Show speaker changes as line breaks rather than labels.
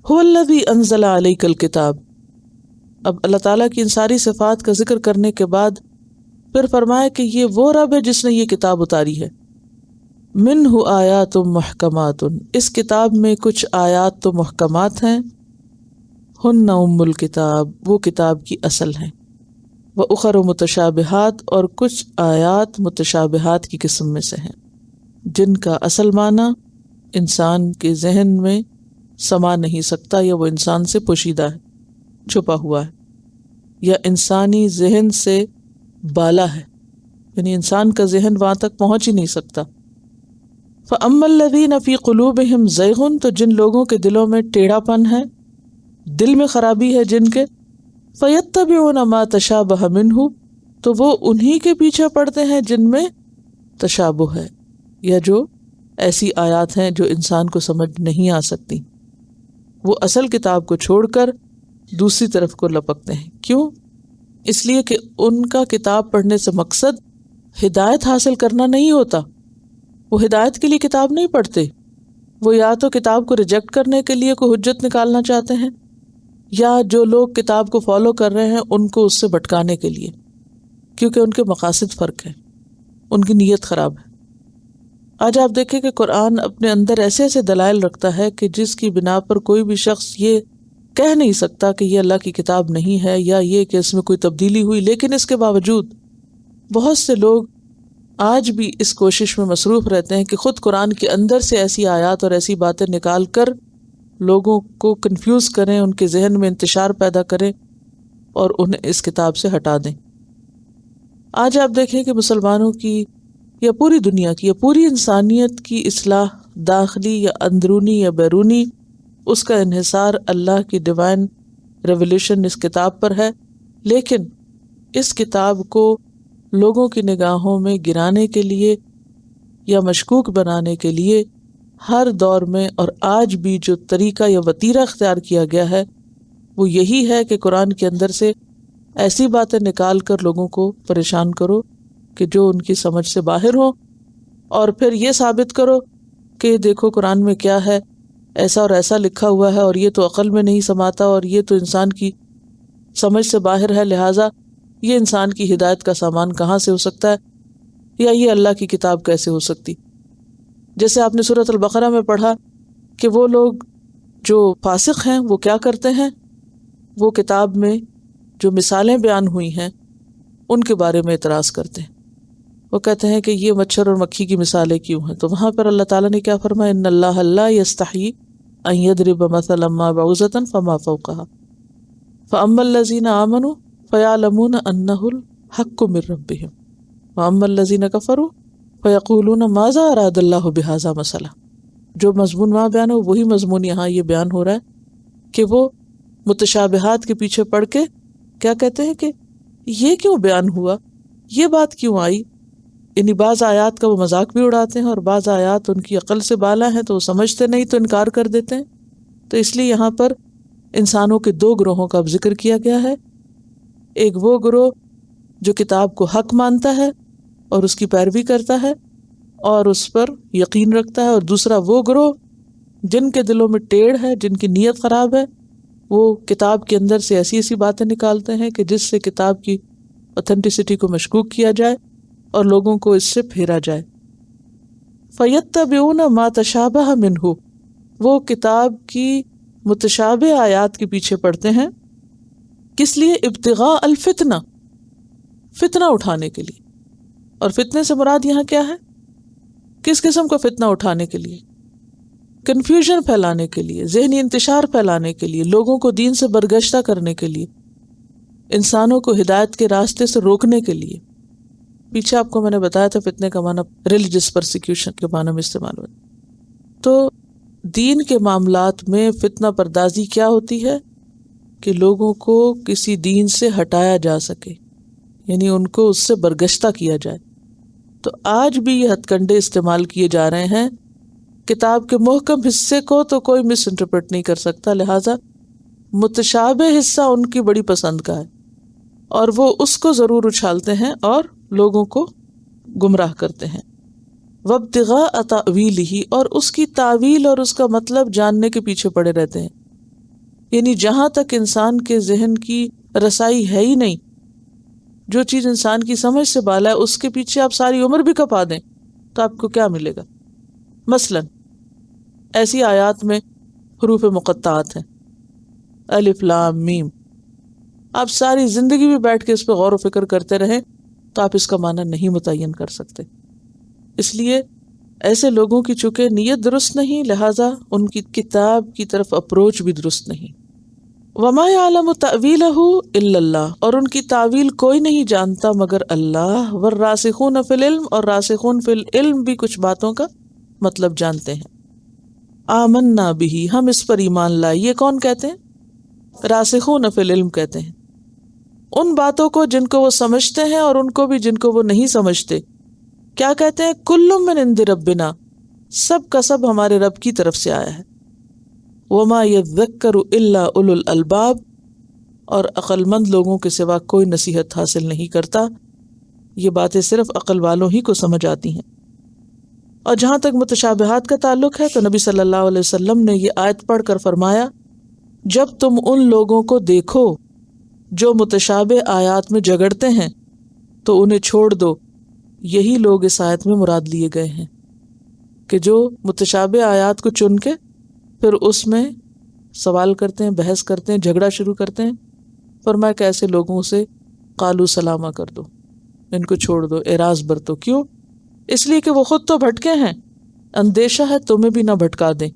هو الذی انزل علیک الکتاب. اب اللہ تعالیٰ کی ان ساری صفات کا ذکر کرنے کے بعد پھر فرمایا کہ یہ وہ رب ہے جس نے یہ کتاب اتاری ہے. منہ آیات محکمات، اس کتاب میں کچھ آیات تو محکمات ہیں. ہن ام الکتاب، وہ کتاب کی اصل ہیں. وَأُخَرُ متشابہات، اور کچھ آیات متشابہات کی قسم میں سے ہیں جن کا اصل معنی انسان کے ذہن میں سما نہیں سکتا، یا وہ انسان سے پوشیدہ ہے، چھپا ہوا ہے، یا انسانی ذہن سے بالا ہے، یعنی انسان کا ذہن وہاں تک پہنچ ہی نہیں سکتا. فَأَمَّا الَّذِينَ فِي قُلُوبِهِمْ زَيْغٌ، تو جن لوگوں کے دلوں میں ٹیڑھا پن ہے، دل میں خرابی ہے جن کے، فَيَتَّبِعُونَ مَا تَشَابَهَ مِنْهُ، تو وہ انہی کے پیچھے پڑتے ہیں جن میں تشابہ ہے، یا جو ایسی آیات ہیں جو انسان کو سمجھ نہیں آ سکتی. وہ اصل کتاب کو چھوڑ کر دوسری طرف کو لپکتے ہیں. کیوں؟ اس لیے کہ ان کا کتاب پڑھنے سے مقصد ہدایت حاصل کرنا نہیں ہوتا. وہ ہدایت کے لیے کتاب نہیں پڑھتے، وہ یا تو کتاب کو ریجیکٹ کرنے کے لیے کوئی حجت نکالنا چاہتے ہیں، یا جو لوگ کتاب کو فالو کر رہے ہیں ان کو اس سے بھٹکانے کے لیے، کیونکہ ان کے مقاصد فرق ہیں، ان کی نیت خراب ہے. آج آپ دیکھیں کہ قرآن اپنے اندر ایسے ایسے دلائل رکھتا ہے کہ جس کی بنا پر کوئی بھی شخص یہ کہہ نہیں سکتا کہ یہ اللہ کی کتاب نہیں ہے، یا یہ کہ اس میں کوئی تبدیلی ہوئی. لیکن اس کے باوجود بہت سے لوگ آج بھی اس کوشش میں مصروف رہتے ہیں کہ خود قرآن کے اندر سے ایسی آیات اور ایسی باتیں نکال کر لوگوں کو کنفیوز کریں، ان کے ذہن میں انتشار پیدا کریں اور انہیں اس کتاب سے ہٹا دیں. آج آپ دیکھیں کہ مسلمانوں کی یا پوری دنیا کی یا پوری انسانیت کی اصلاح، داخلی یا اندرونی یا بیرونی، اس کا انحصار اللہ کی ڈیوائن ریولیوشن اس کتاب پر ہے. لیکن اس کتاب کو لوگوں کی نگاہوں میں گرانے کے لیے یا مشکوک بنانے کے لیے ہر دور میں اور آج بھی جو طریقہ یا وتیرہ اختیار کیا گیا ہے وہ یہی ہے کہ قرآن کے اندر سے ایسی باتیں نکال کر لوگوں کو پریشان کرو کہ جو ان کی سمجھ سے باہر ہو، اور پھر یہ ثابت کرو کہ دیکھو قرآن میں کیا ہے، ایسا اور ایسا لکھا ہوا ہے، اور یہ تو عقل میں نہیں سماتا، اور یہ تو انسان کی سمجھ سے باہر ہے، لہٰذا یہ انسان کی ہدایت کا سامان کہاں سے ہو سکتا ہے، یا یہ اللہ کی کتاب کیسے ہو سکتی. جیسے آپ نے سورۃ البقرہ میں پڑھا کہ وہ لوگ جو فاسق ہیں وہ کیا کرتے ہیں، وہ کتاب میں جو مثالیں بیان ہوئی ہیں ان کے بارے میں اعتراض کرتے ہیں. وہ کہتے ہیں کہ یہ مچھر اور مکھی کی مثالیں کیوں ہیں؟ تو وہاں پر اللہ تعالیٰ نے کیا فرمایا، ان اللہ لا یستحیی ان یضرب مثلا ما بعوضۃ فما فوقها فاما الذین آمنوا فیعلمون انہ الحق من ربہم واما الذین کفروا فیقولون ماذا اراد اللہ بہذا مثلا. جو مضمون وہاں بیان ہو وہی مضمون یہاں یہ بیان ہو رہا ہے کہ وہ متشابہات کے پیچھے پڑ کے کیا کہتے ہیں کہ یہ کیوں بیان ہوا، یہ بات کیوں آئی. یعنی بعض آیات کا وہ مذاق بھی اڑاتے ہیں، اور بعض آیات ان کی عقل سے بالا ہیں تو وہ سمجھتے نہیں تو انکار کر دیتے ہیں. تو اس لیے یہاں پر انسانوں کے دو گروہوں کا ذکر کیا گیا ہے. ایک وہ گروہ جو کتاب کو حق مانتا ہے اور اس کی پیروی کرتا ہے اور اس پر یقین رکھتا ہے، اور دوسرا وہ گروہ جن کے دلوں میں ٹیڑھ ہے، جن کی نیت خراب ہے، وہ کتاب کے اندر سے ایسی ایسی باتیں نکالتے ہیں کہ جس سے کتاب کی اوتھینٹسٹی کو مشکوک کیا جائے اور لوگوں کو اس سے پھیرا جائے. فَيَتَّبِعُونَ مَا تَشَابَهَ مِنْهُ، وہ کتاب کی متشابہ آیات کے پیچھے پڑتے ہیں. کس لیے؟ ابتغاء الفتنہ، فتنہ اٹھانے کے لیے. اور فتنے سے مراد یہاں کیا ہے؟ کس قسم کا فتنہ اٹھانے کے لیے؟ کنفیوژن پھیلانے کے لیے، ذہنی انتشار پھیلانے کے لیے، لوگوں کو دین سے برگشتہ کرنے کے لیے، انسانوں کو ہدایت کے راستے سے روکنے کے لیے. پیچھے آپ کو میں نے بتایا تھا فتنے کا معنی ریلیجس پرسیکیوشن کے معنی میں استعمال ہوتا. تو دین کے معاملات میں فتنہ پردازی کیا ہوتی ہے کہ لوگوں کو کسی دین سے ہٹایا جا سکے، یعنی ان کو اس سے برگشتہ کیا جائے. تو آج بھی یہ ہتھ کنڈے استعمال کیے جا رہے ہیں. کتاب کے محکم حصے کو تو کوئی مس انٹرپریٹ نہیں کر سکتا، لہٰذا متشابہ حصہ ان کی بڑی پسند کا ہے اور وہ اس کو ضرور اچھالتے ہیں اور لوگوں کو گمراہ کرتے ہیں. وابتغاء تأویلہ، اور اس کی تعویل اور اس کا مطلب جاننے کے پیچھے پڑے رہتے ہیں. یعنی جہاں تک انسان کے ذہن کی رسائی ہے ہی نہیں، جو چیز انسان کی سمجھ سے بالا ہے اس کے پیچھے آپ ساری عمر بھی کپا دیں تو آپ کو کیا ملے گا؟ مثلا ایسی آیات میں حروف مقطعات ہیں، الف لام میم، آپ ساری زندگی بھی بیٹھ کے اس پہ غور و فکر کرتے رہیں تو آپ اس کا معنی نہیں متعین کر سکتے. اس لیے ایسے لوگوں کی چونکہ نیت درست نہیں، لہٰذا ان کی کتاب کی طرف اپروچ بھی درست نہیں. وما یعلم تأویلہ الا اللہ، اور ان کی تعویل کوئی نہیں جانتا مگر اللہ. والراسخون فی العلم، اور راسخون فی العلم بھی کچھ باتوں کا مطلب جانتے ہیں. آمنا بہ، ہم اس پر ایمان لائے. یہ کون کہتے ہیں؟ راسخون فی العلم کہتے ہیں ان باتوں کو جن کو وہ سمجھتے ہیں اور ان کو بھی جن کو وہ نہیں سمجھتے. کیا کہتے ہیں؟ کل من عند ربنا، سب کا سب ہمارے رب کی طرف سے آیا ہے. وما یذکر الا اولو الالباب، اور عقل مند لوگوں کے سوا کوئی نصیحت حاصل نہیں کرتا. یہ باتیں صرف عقل والوں ہی کو سمجھ آتی ہیں. اور جہاں تک متشابہات کا تعلق ہے تو نبی صلی اللہ علیہ وسلم نے یہ آیت پڑھ کر فرمایا، جب تم ان لوگوں کو دیکھو جو متشابہ آیات میں جگڑتے ہیں تو انہیں چھوڑ دو. یہی لوگ اس آیت میں مراد لیے گئے ہیں کہ جو متشابہ آیات کو چن کے پھر اس میں سوال کرتے ہیں، بحث کرتے ہیں، جھگڑا شروع کرتے ہیں. فرمایا کہ ایسے لوگوں سے قالو سلامہ کر دو، ان کو چھوڑ دو، اعراض برتو. کیوں؟ اس لیے کہ وہ خود تو بھٹکے ہیں، اندیشہ ہے تمہیں بھی نہ بھٹکا دیں.